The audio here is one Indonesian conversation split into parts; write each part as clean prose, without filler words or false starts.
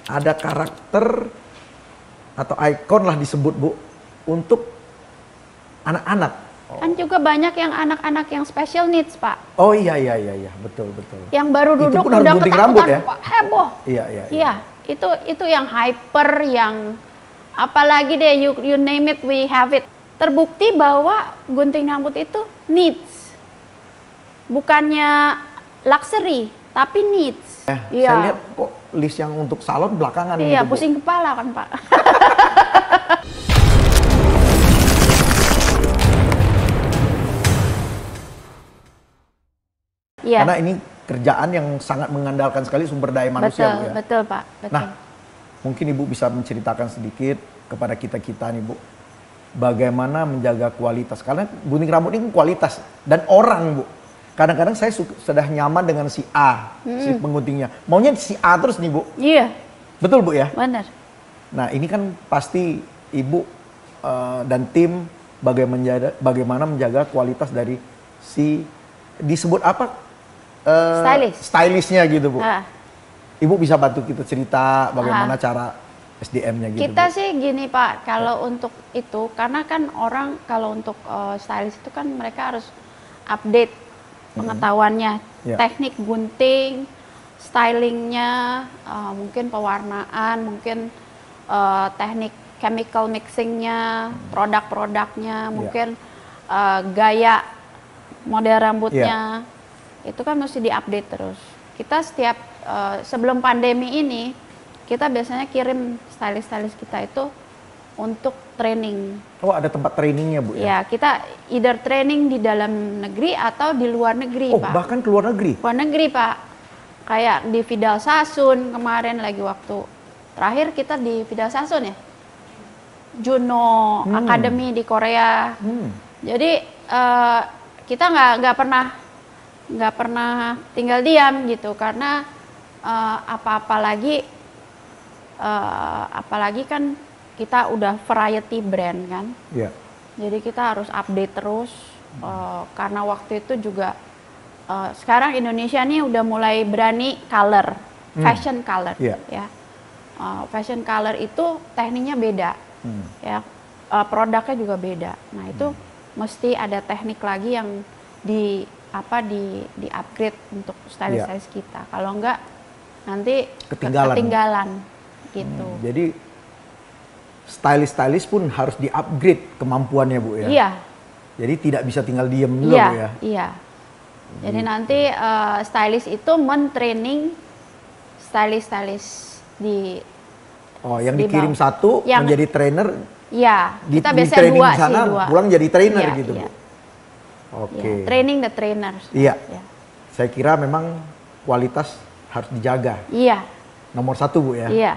ada karakter atau ikon lah disebut Bu untuk anak-anak. Kan juga banyak yang anak-anak yang special needs, Pak. Oh iya, betul. Yang baru Itu duduk pun harus udah gunting ketakutan, rambut ya? Pak, heboh. Iya. Itu yang hyper, yang apalagi deh, you name it, we have it. Terbukti bahwa gunting rambut itu needs. Bukannya luxury, tapi needs. Saya lihat kok list yang untuk salon belakangan. Iya, gitu, pusing kepala kan, Pak. Iya. Karena ini kerjaan yang sangat mengandalkan sekali sumber daya manusia, Bu ya. Betul, Pak. Betul. Nah, mungkin Ibu bisa menceritakan sedikit kepada kita-kita nih, Bu, bagaimana menjaga kualitas. Karena gunting rambut ini kualitas dan orang, Bu. Kadang-kadang saya sudah nyaman dengan si A, si pengguntingnya. Maunya si A terus nih, Bu. Iya. Betul, Bu ya? Benar. Nah, ini kan pasti Ibu dan tim bagaimana menjaga kualitas dari si disebut apa? Stylistnya gitu, Bu. Ibu bisa bantu kita cerita bagaimana cara SDM-nya gitu, Kita Bu. sih gini, Pak, kalau untuk itu, karena kan orang kalau untuk stylist itu kan mereka harus update pengetahuannya, teknik gunting, stylingnya, mungkin pewarnaan, mungkin teknik chemical mixingnya, produk-produknya, mungkin gaya model rambutnya. Itu kan mesti diupdate terus. Kita setiap sebelum pandemi ini, kita biasanya kirim stylist-stylist kita itu untuk training. Oh, ada tempat trainingnya, Bu ya? Ya, kita either training di dalam negeri atau di luar negeri, Oh, Pak. bahkan ke luar negeri? Luar negeri, Pak. Kayak di Vidal Sassoon kemarin lagi waktu terakhir kita di Vidal Sassoon ya. Juno Academy di Korea. Jadi kita nggak pernah tinggal diam gitu, karena apalagi kan kita udah variety brand kan. Iya. Jadi kita harus update terus karena waktu itu juga sekarang Indonesia nih udah mulai berani color, fashion color ya. Fashion color itu tekniknya beda. Ya. Produknya juga beda. Nah, itu mesti ada teknik lagi yang di upgrade untuk stylist kita. Kalau enggak nanti ketinggalan gitu. Jadi stylist pun harus di-upgrade kemampuannya, Bu ya. Iya. Jadi tidak bisa tinggal diem dulu, Bu ya. Iya. Jadi nanti stylist itu men-training stylist di yang dikirim bawah. satu menjadi trainer. Iya, kita biasanya training dua sana, sih, dua. pulang jadi trainer gitu, iya. Bu. Oke. Ya, training the trainers. Iya. Ya. Saya kira memang kualitas harus dijaga. Iya. Nomor satu, Bu ya. Iya.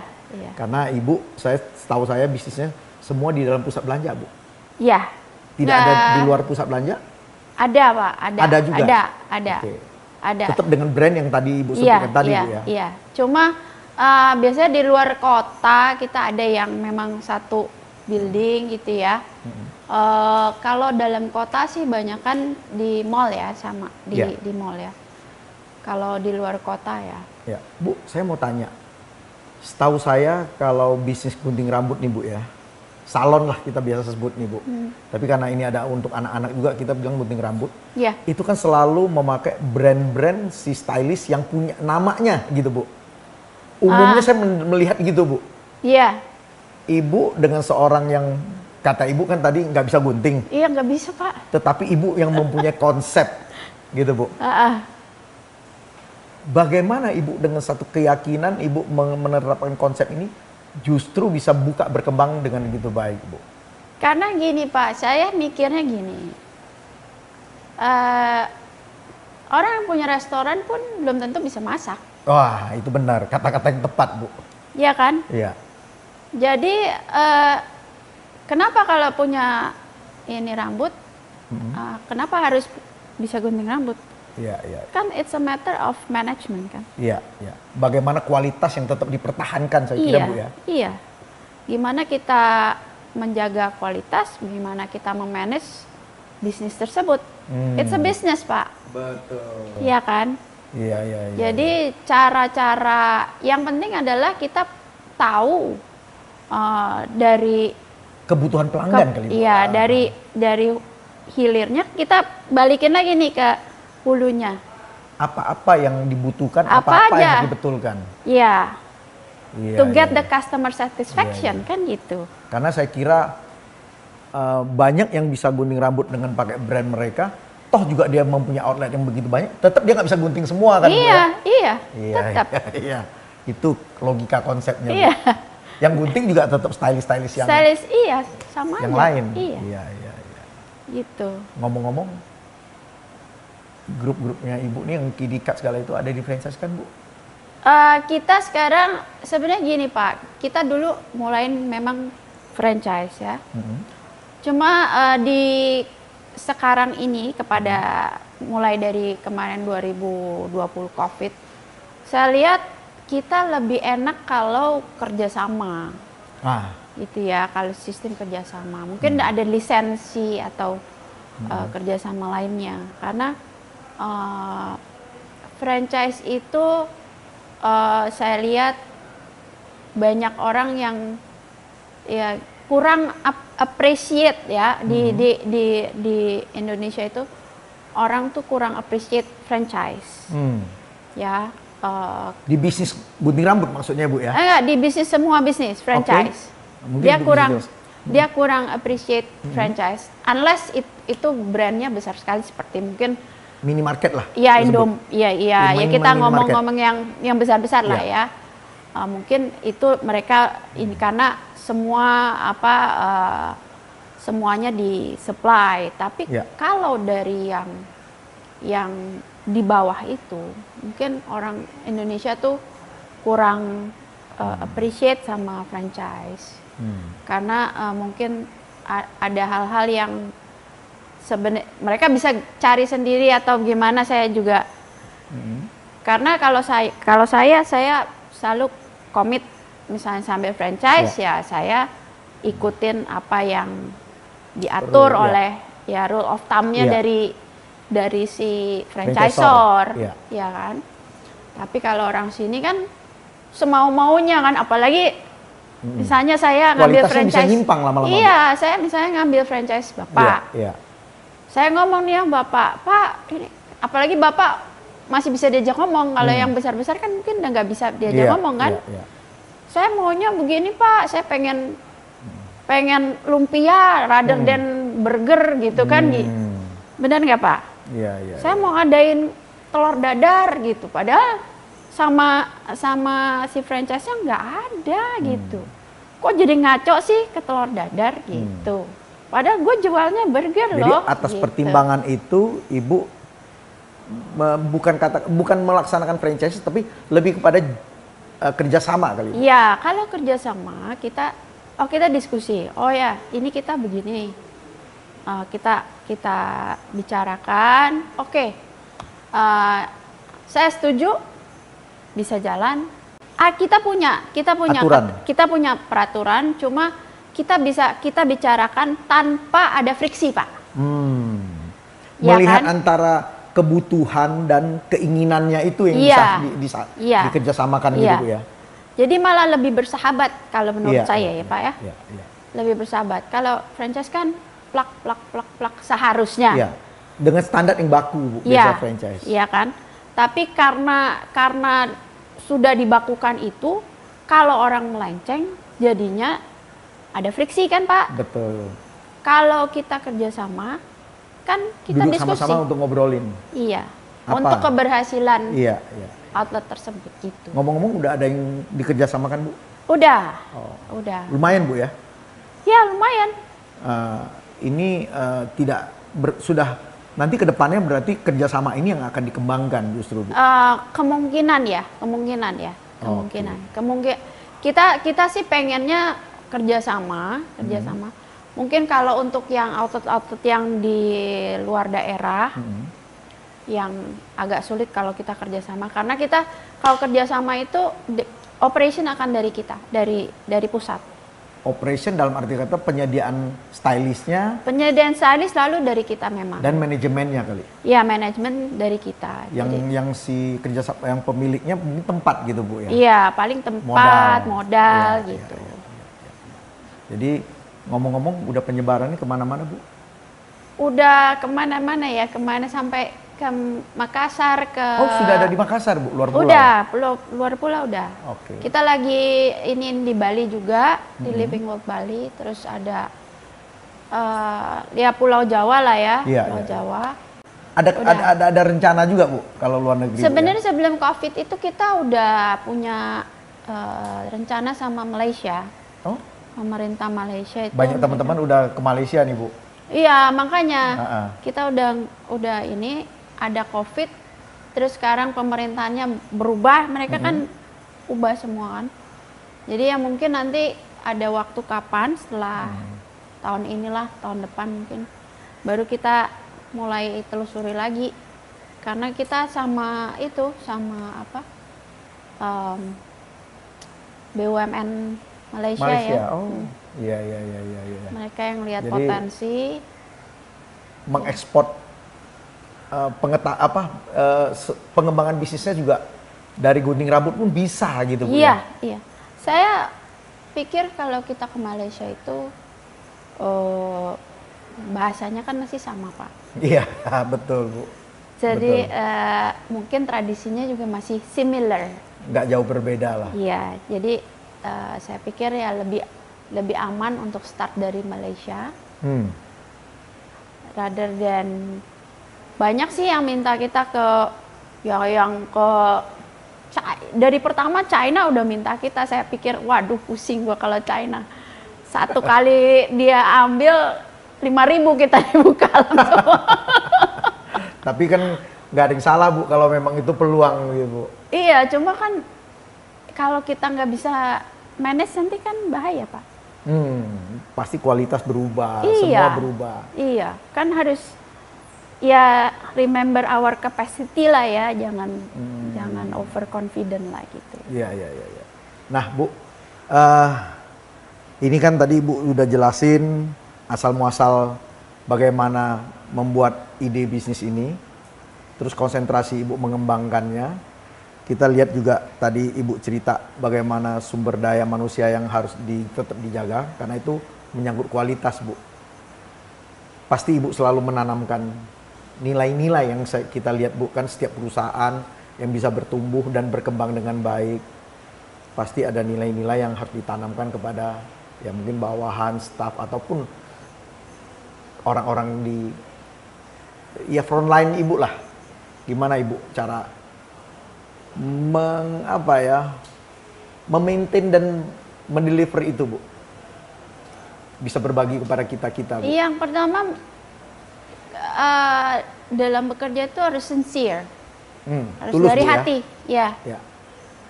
Karena Ibu, setahu saya bisnisnya semua di dalam pusat belanja, Bu. Iya. Tidak ada di luar pusat belanja? Ada, Pak. Ada juga? Ada. Oke. Ada. Tetap dengan brand yang tadi Ibu sebutkan tadi, Bu ya? Iya. Cuma biasanya di luar kota kita ada yang memang satu building gitu ya. Kalau dalam kota sih banyak kan di mall ya, sama di mall ya. Kalau di luar kota ya. Ya, Bu, saya mau tanya. Setahu saya kalau bisnis gunting rambut nih, Bu ya, salon lah kita biasa sebut nih, Bu. Tapi karena ini ada untuk anak-anak juga, kita bilang gunting rambut. Iya. Itu kan selalu memakai brand-brand si stylist yang punya namanya gitu, Bu. Umumnya saya melihat gitu, Bu. Iya. Ibu dengan seorang yang kata Ibu kan tadi nggak bisa gunting. Iya, nggak bisa, Pak. Tetapi Ibu yang mempunyai konsep gitu, Bu. Bagaimana Ibu dengan satu keyakinan Ibu menerapkan konsep ini justru bisa berkembang dengan begitu baik, Bu? Karena gini, Pak, saya mikirnya gini. Orang yang punya restoran pun belum tentu bisa masak. Wah, itu benar. Kata-kata yang tepat, Bu. Iya kan? Iya. Jadi, kenapa kalau punya ini rambut, kenapa harus bisa gunting rambut? Iya. Kan it's a matter of management kan? Iya. Bagaimana kualitas yang tetap dipertahankan, saya kira, Bu ya? Iya. Gimana kita menjaga kualitas, gimana kita memanage bisnis tersebut. It's a business, Pak. Betul. Iya kan? Iya. Jadi cara-cara yang penting adalah kita tahu dari kebutuhan pelanggan kali. Iya, dari hilirnya kita balikin lagi nih ke hulunya. Apa yang dibutuhkan, apa yang dibetulkan. Iya. To get the customer satisfaction kan gitu. Karena saya kira banyak yang bisa gunting rambut dengan pakai brand mereka. Toh juga dia mempunyai outlet yang begitu banyak. Tetap dia nggak bisa gunting semua kan. Iya. Tetap. Iya. Itu logika konsepnya. Iya. Yang gunting juga tetap stylish yang. Stylish iya sama yang aja. Lain. Iya. Gitu. Ngomong-ngomong, grup-grupnya Ibu nih yang Kidikat segala itu ada di franchise kan Bu? Kita sekarang sebenarnya gini Pak, kita dulu mulai memang franchise ya. Cuma di sekarang ini mulai dari kemarin 2020 COVID, saya lihat kita lebih enak kalau kerjasama. Gitu ya, kalau sistem kerjasama. Mungkin ada lisensi atau kerjasama lainnya. Karena franchise itu saya lihat banyak orang yang ya kurang appreciate ya di Indonesia itu orang tuh kurang appreciate franchise. Ya. Di bisnis gunting rambut maksudnya Bu ya? Enggak, di bisnis semua bisnis franchise. Okay. Dia kurang appreciate franchise unless itu brandnya besar sekali seperti mungkin minimarket lah. Iya, ya kita ngomong-ngomong yang besar-besar lah ya. Mungkin itu mereka ini karena semuanya di supply. Tapi kalau dari yang di bawah itu, mungkin orang Indonesia tuh kurang appreciate sama franchise. Karena mungkin ada hal-hal yang sebenarnya mereka bisa cari sendiri atau gimana, saya juga karena kalau saya selalu komit misalnya sambil franchise ya saya ikutin apa yang diatur oleh rule of thumb-nya dari si franchisor ya kan. Tapi kalau orang sini kan semau-maunya kan, apalagi misalnya saya ngambil franchise bisa nyimpang lama-lama. Iya, saya misalnya ngambil franchise Bapak. Saya ngomong nih yang Bapak, Pak, ini apalagi Bapak masih bisa diajak ngomong. Kalau yang besar-besar kan mungkin udah nggak bisa diajak ngomong kan. Saya maunya begini Pak, saya pengen lumpia rather than burger gitu kan. Benar nggak Pak? Saya mau ngadain telur dadar gitu. Padahal sama si franchise-nya nggak ada gitu. Kok jadi ngaco sih ke telur dadar gitu. Padahal gue jualnya burger loh. Jadi atas pertimbangan itu Ibu bukan melaksanakan franchise tapi lebih kepada kerjasama kali. Iya, kalau kerjasama kita diskusi. Oh ya, ini kita begini. Kita bicarakan. Oke. Saya setuju bisa jalan. Kita punya peraturan, cuma kita bicarakan tanpa ada friksi, Pak. Melihat antara kebutuhan dan keinginannya itu yang bisa dikerjasamakan gitu Bu ya. Jadi malah lebih bersahabat kalau menurut saya ya Pak ya. Lebih bersahabat. Kalau franchise kan plak seharusnya. Dengan standar yang baku Bu, biasa franchise. Iya kan. Tapi karena sudah dibakukan itu, kalau orang melenceng jadinya ada friksi kan Pak? Betul. Kalau kita kerjasama, kan kita duduk diskusi. sama-sama untuk ngobrolin. Iya. Untuk keberhasilan iya. outlet tersebut gitu. Ngomong-ngomong udah ada yang dikerjasamakan Bu? Udah. Udah. Lumayan Bu ya? Ya lumayan. Ini sudah nanti kedepannya berarti kerjasama ini yang akan dikembangkan justru Bu? Kemungkinan. Kita sih pengennya kerjasama. Mungkin kalau untuk yang outlet yang di luar daerah, yang agak sulit kalau kita kerjasama, karena kita kalau kerjasama itu operation akan dari kita, dari pusat. operation dalam arti kata penyediaan stylistnya. Penyediaan stylist selalu dari kita memang. Dan manajemennya kali. Ya, manajemen dari kita. Yang si kerjasama yang pemiliknya tempat gitu Bu ya. Iya, paling tempat, modal gitu. Ya. Jadi ngomong-ngomong udah penyebarannya kemana-mana Bu? Udah kemana-mana ya, sampai ke Makassar, ke... Oh, sudah ada di Makassar, Bu? Luar pulau? Udah, luar pulau udah. Oke. Kita lagi ini di Bali juga, di Living World Bali. Terus ada, ya Pulau Jawa lah ya, Pulau Jawa. Ada rencana juga, Bu, kalau luar negeri? Sebenarnya sebelum COVID itu kita udah punya rencana sama Malaysia. Oh? Pemerintah Malaysia itu. Banyak teman-teman udah ke Malaysia nih, Bu? Iya, makanya kita udah ini ada COVID, terus sekarang pemerintahannya berubah, mereka kan ubah semua kan. Jadi ya mungkin nanti ada waktu kapan setelah tahun inilah, tahun depan mungkin baru kita mulai telusuri lagi. Karena kita sama apa BUMN Malaysia ya. Oh, iya. Mereka yang lihat potensi mengekspor pengembangan bisnisnya juga dari gunting rambut pun bisa gitu Bu. Iya. Saya pikir kalau kita ke Malaysia itu bahasanya kan masih sama Pak. Iya, betul Bu. Jadi mungkin tradisinya juga masih similar. Nggak jauh berbeda lah. Iya, jadi saya pikir ya lebih aman untuk start dari Malaysia. Rather than banyak sih yang minta kita dari pertama China udah minta kita. Saya pikir waduh pusing gua kalau China. Satu kali dia ambil 5.000 kita dibuka langsung. Tapi kan nggak ada yang salah Bu kalau memang itu peluang gitu Bu. Iya, cuma kan kalau kita nggak bisa manage nanti kan bahaya Pak. Pasti kualitas berubah, iya, semua berubah. Iya, kan harus ya remember our capacity lah ya, jangan overconfident lah gitu. Iya. Nah Bu, ini kan tadi Ibu udah jelasin asal muasal bagaimana membuat ide bisnis ini, terus konsentrasi Ibu mengembangkannya. Kita lihat juga tadi Ibu cerita bagaimana sumber daya manusia yang harus tetap dijaga, karena itu menyangkut kualitas Bu. Pasti Ibu selalu menanamkan nilai-nilai yang kita lihat Bu, kan setiap perusahaan yang bisa bertumbuh dan berkembang dengan baik, pasti ada nilai-nilai yang harus ditanamkan kepada ya mungkin bawahan, staff, ataupun orang-orang di ya frontline Ibu lah. Gimana Ibu cara memaintain dan mendeliver itu Bu? Bisa berbagi kepada kita-kita Bu. Yang pertama dalam bekerja itu harus sincere, harus tulus, dari Bu, hati ya.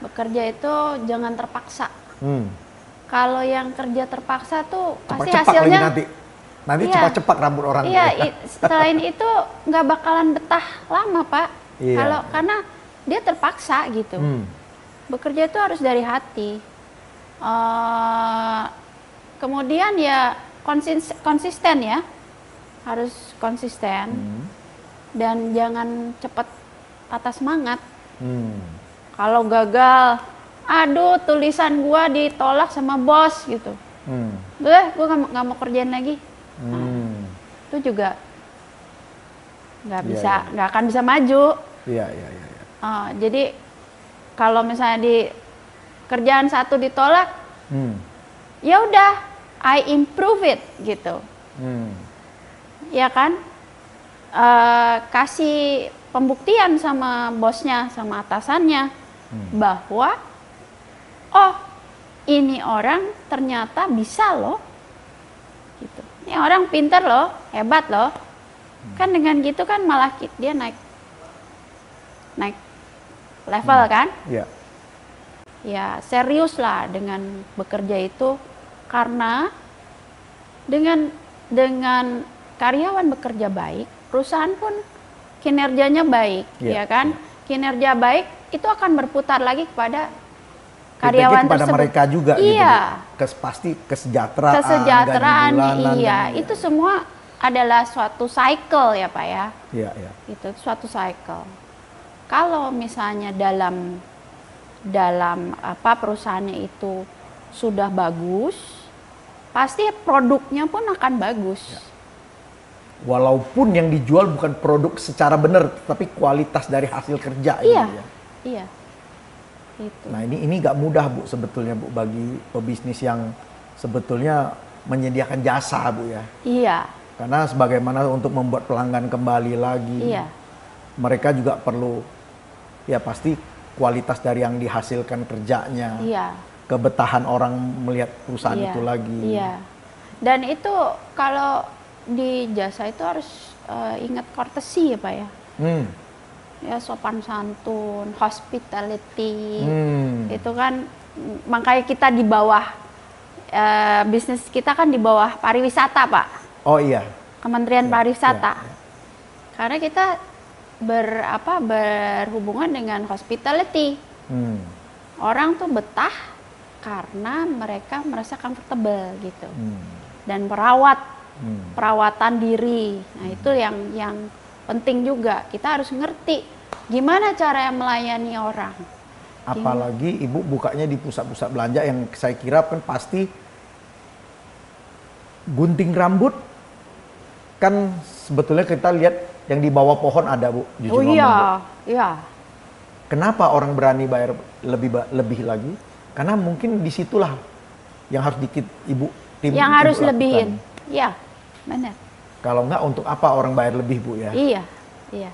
Bekerja itu jangan terpaksa. Kalau yang kerja terpaksa tuh pasti hasilnya nanti cepat-cepat rambut orang. Iya, selain itu nggak bakalan betah lama Pak. Karena dia terpaksa gitu. Bekerja itu harus dari hati. Kemudian ya konsisten ya, harus konsisten. Dan jangan cepat patah semangat. Kalau gagal, aduh tulisan gua ditolak sama bos gitu. Gua nggak mau kerjain lagi. Itu juga nggak akan bisa maju. Jadi kalau misalnya di kerjaan satu ditolak, ya udah, I improve it gitu, ya kan? Kasih pembuktian sama bosnya, sama atasannya, bahwa oh ini orang ternyata bisa loh, gitu. Ini orang pinter loh, hebat loh. Kan dengan gitu kan malah dia naik level kan? Ya serius lah dengan bekerja itu, karena dengan karyawan bekerja baik, perusahaan pun kinerjanya baik, ya kan? Kinerja baik itu akan berputar lagi kepada karyawan kepada tersebut. mereka juga Iya. gitu. Pasti kesejahteraan, Kesejahteraan, gaji bulanan, iya. dan, Itu semua adalah suatu cycle ya Pak ya. Iya, iya. Itu suatu cycle. Kalau misalnya dalam apa perusahaannya itu sudah bagus, pasti produknya pun akan bagus. Ya. Walaupun yang dijual bukan produk secara benar, tapi kualitas dari hasil kerja. Iya, gitu ya. iya. Itu. Nah ini nggak mudah Bu sebetulnya Bu bagi pebisnis yang sebetulnya menyediakan jasa Bu ya. Iya. Karena sebagaimana untuk membuat pelanggan kembali lagi, Iya. mereka juga perlu ya pasti kualitas dari yang dihasilkan kerjanya, Iya. kebetahan orang melihat perusahaan Iya. itu lagi. Iya. Dan itu kalau di jasa itu harus ingat courtesy ya Pak ya. Ya sopan santun, hospitality, itu kan makanya kita di bawah bisnis kita kan di bawah pariwisata Pak. Oh iya. Kementerian Ya, Pariwisata. ya, ya. Karena kita berhubungan dengan hospitality. Orang tuh betah karena mereka merasa comfortable gitu. Dan perawatan diri. Nah, itu yang penting juga. Kita harus ngerti gimana cara melayani orang. Apalagi Ibu bukanya di pusat-pusat belanja yang saya kira kan pasti gunting rambut kan sebetulnya kita lihat yang di bawah pohon ada Bu. Oh iya, iya. Kenapa orang berani bayar lebih lagi? Karena mungkin disitulah yang harus Ibu tim yang Ibu harus lakukan. lebihin. Iya, benar. Kalau enggak untuk apa orang bayar lebih Bu ya? Iya, iya.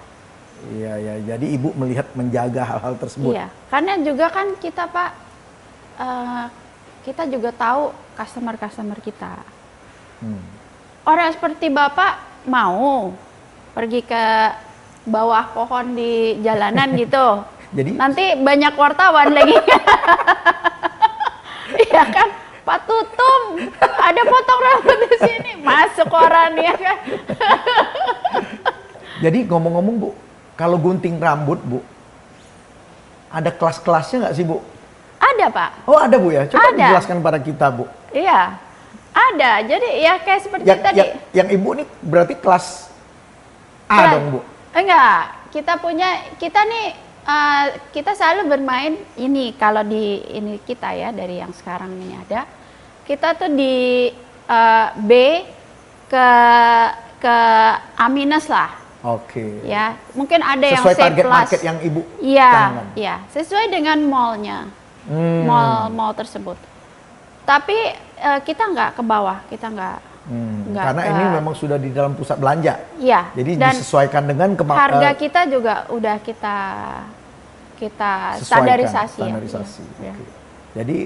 Iya ya, jadi Ibu melihat menjaga hal-hal tersebut. Iya, karena juga kan kita Pak, kita juga tahu customer kita. Orang seperti Bapak mau pergi ke bawah pohon di jalanan gitu, Jadi nanti banyak wartawan lagi. Iya kan, Pak Tutum ada potong rambut di sini, masuk koran ya kan. Jadi ngomong-ngomong Bu, kalau gunting rambut Bu, ada kelas-kelasnya nggak sih Bu? Ada Pak. Oh ada Bu ya, coba Ada. dijelaskan pada kita Bu. Iya, ada. Jadi ya kayak seperti tadi. Yang Ibu nih berarti kelas A dong Bu? Enggak, kita nih kita selalu bermain ini kalau di ini kita ya dari yang sekarang ini ada. Kita tuh di B ke A minus lah. Oke. Ya, mungkin ada yang Sesuai C target plus. market yang Ibu Iya, canangkan. iya, sesuai dengan mallnya, mall tersebut. Tapi kita nggak ke bawah, kita nggak Karena ini memang sudah di dalam pusat belanja. Iya. Jadi dan disesuaikan dengan harga kita juga udah kita standarisasi. Standarisasi. Ya. Oke. Jadi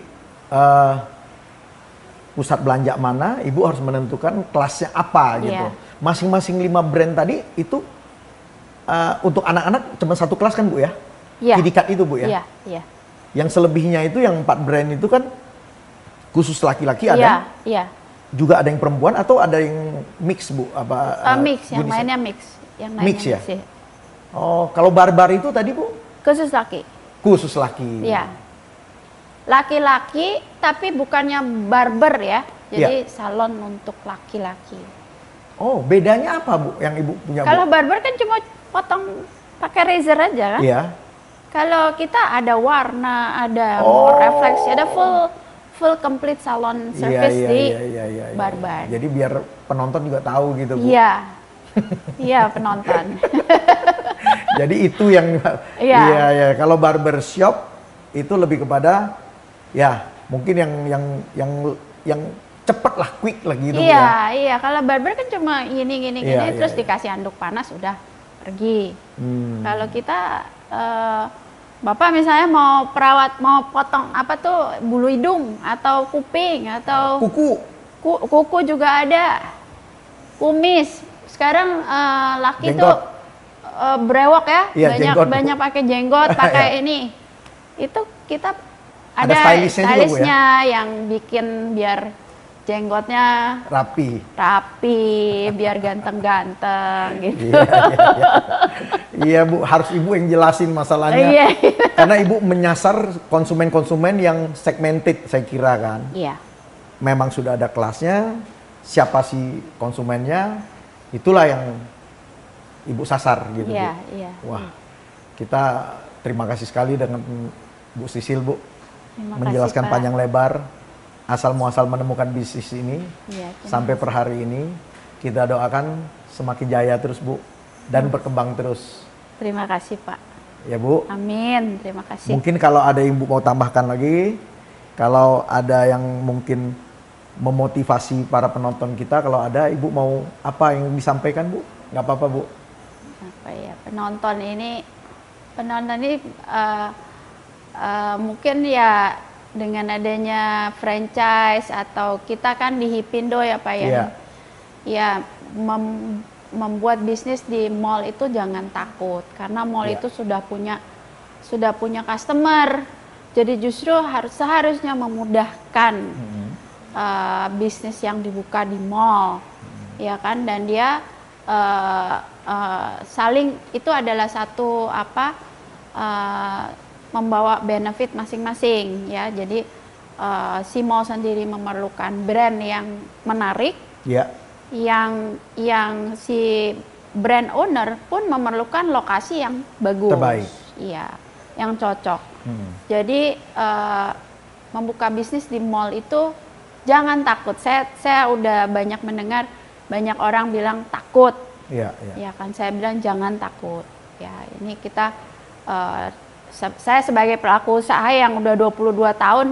pusat belanja mana, Ibu harus menentukan kelasnya apa gitu. Iya. Masing-masing 5 brand tadi itu untuk anak-anak cuma satu kelas kan Bu ya? Iya. Kidikat itu Bu ya? Iya, iya. Yang selebihnya itu yang 4 brand itu kan khusus laki-laki ada? Iya, iya. Juga ada yang perempuan atau ada yang mix Bu? Mix, yang unisex? mainnya mix. Yang Mix mainnya ya? Oh, kalau barbar itu tadi Bu? Khusus laki. Khusus laki. Iya. Laki-laki tapi bukannya barber ya. Jadi salon untuk laki-laki. Oh, bedanya apa Bu yang Ibu punya Kalau Bu? barber kan cuma potong pakai razor aja kan? Iya. Kalau kita ada warna, ada more refleksi, ada full complete salon service di barber. Jadi biar penonton juga tahu gitu Bu. Iya. Iya, penonton. Jadi itu yang iya. Kalau barber shop itu lebih kepada ya mungkin yang cepet lah, quick lah gitu Bu ya. Iya. Kalau barber kan cuma gini terus dikasih handuk panas udah pergi. Kalau kita Bapak misalnya mau potong apa tuh bulu hidung atau kuping atau kuku juga ada, kumis. Sekarang laki jenggot. tuh brewok ya, Iya, banyak pakai jenggot, pakai ini. Itu kita ada stylistnya yang bikin biar jenggotnya rapi, biar ganteng-ganteng gitu. Iya Bu, harus Ibu yang jelasin masalahnya. Karena Ibu menyasar konsumen-konsumen yang segmented, saya kira kan. Iya. Memang sudah ada kelasnya, siapa sih konsumennya, itulah yang Ibu sasar gitu Bu. Iya. Wah, kita terima kasih sekali dengan Bu Sisil Bu, menjelaskan panjang lebar asal muasal menemukan bisnis ini. Sampai per hari ini kita doakan semakin jaya terus Bu, dan berkembang terus. Terima kasih Pak. Ya Bu. Amin, terima kasih. Mungkin kalau ada yang Ibu mau tambahkan lagi, kalau ada yang mungkin memotivasi para penonton kita, kalau ada Ibu mau apa yang disampaikan Bu? Nggak apa-apa Bu. Apa ya, penonton ini mungkin ya dengan adanya franchise atau kita kan di Hipindo ya Pak ya. Ya membuat bisnis di mall itu jangan takut, karena mall itu sudah punya customer. Jadi justru seharusnya memudahkan bisnis yang dibuka di mall, ya kan, dan dia saling itu adalah satu membawa benefit masing-masing ya. Jadi si mall sendiri memerlukan brand yang menarik, yang si brand owner pun memerlukan lokasi yang bagus, terbaik, iya, yang cocok. Jadi membuka bisnis di mall itu jangan takut. Saya udah banyak mendengar banyak orang bilang takut, ya kan, saya bilang jangan takut. Ya ini kita saya sebagai pelaku usaha yang udah 21 tahun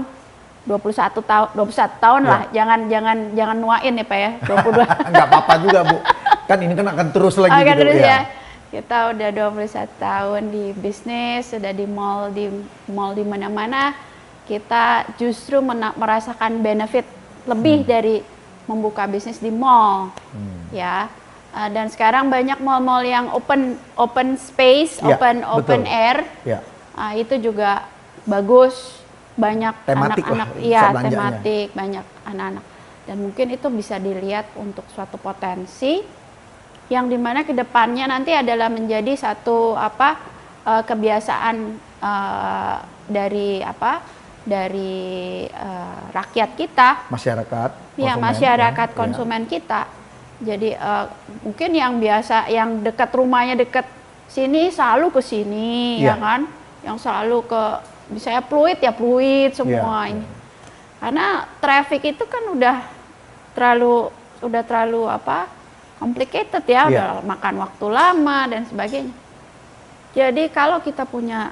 lah, jangan nuain ya Pak ya, 22. Nggak apa-apa juga Bu, kan ini kan akan terus lagi gitu terus ya. Kita udah 21 tahun di bisnis, sudah di mall di mana-mana, kita justru merasakan benefit lebih dari membuka bisnis di mall, ya. Dan sekarang banyak mall-mall yang open space, open air, itu juga bagus. Banyak anak-anak, tematik, banyak anak-anak, dan mungkin itu bisa dilihat untuk suatu potensi yang dimana kedepannya nanti adalah menjadi satu kebiasaan dari rakyat kita, masyarakat konsumen kita. Jadi mungkin yang biasa, yang dekat rumahnya dekat sini selalu ke sini, ya kan, yang selalu ke misalnya fluid semua ini. Karena traffic itu kan udah terlalu complicated ya, udah makan waktu lama dan sebagainya. Jadi kalau kita punya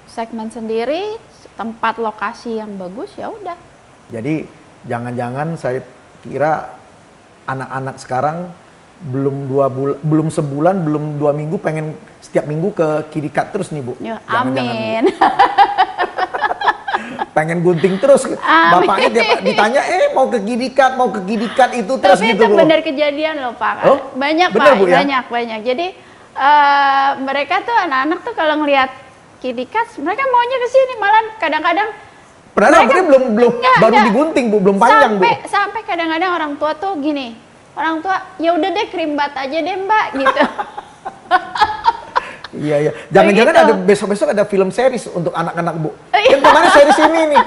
segmen sendiri, tempat lokasi yang bagus, ya udah. Jadi jangan-jangan saya kira anak-anak sekarang belum sebulan, belum 2 minggu pengen setiap minggu ke KiddyCut terus nih Bu. Amin. Pengen gunting terus. Bapaknya ditanya, mau ke KiddyCut itu terus. Tapi gitu itu benar kejadian loh Pak. Banyak bener, Pak, Bu, ya? banyak. Jadi mereka tuh anak-anak tuh kalau ngelihat KiddyCut, mereka maunya ke sini, malah kadang-kadang. Padahal belum baru digunting Bu, belum panjang Bu. Sampai kadang-kadang orang tua tuh gini, orang tua ya udah deh krimbat aja deh Mbak gitu. Iya. Jangan-jangan ada besok ada film series untuk anak-anak Bu. Kan kemarin series ini nih,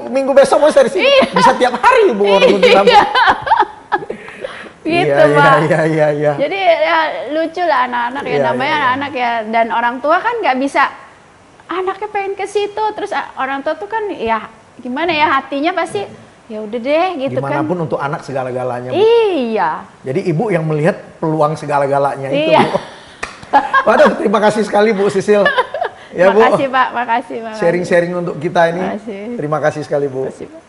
minggu besok mau series ini. Bisa tiap hari Bu orang gunting rambut. Gitu Pak. Iya. Jadi ya, lucu lah anak-anak ya, namanya anak-anak ya, dan orang tua kan nggak bisa, anaknya pengen ke situ, terus orang tua tuh kan ya gimana ya, hatinya pasti ya udah deh gitu. Gimanapun untuk anak segala-galanya Bu. Iya. Jadi Ibu yang melihat peluang segala-galanya itu Bu. Waduh, terima kasih sekali Bu Sisil. Ya Bu. Makasih Pak, makasih. Sharing-sharing untuk kita ini. Makasih. Terima kasih sekali Bu. Makasih, Pak.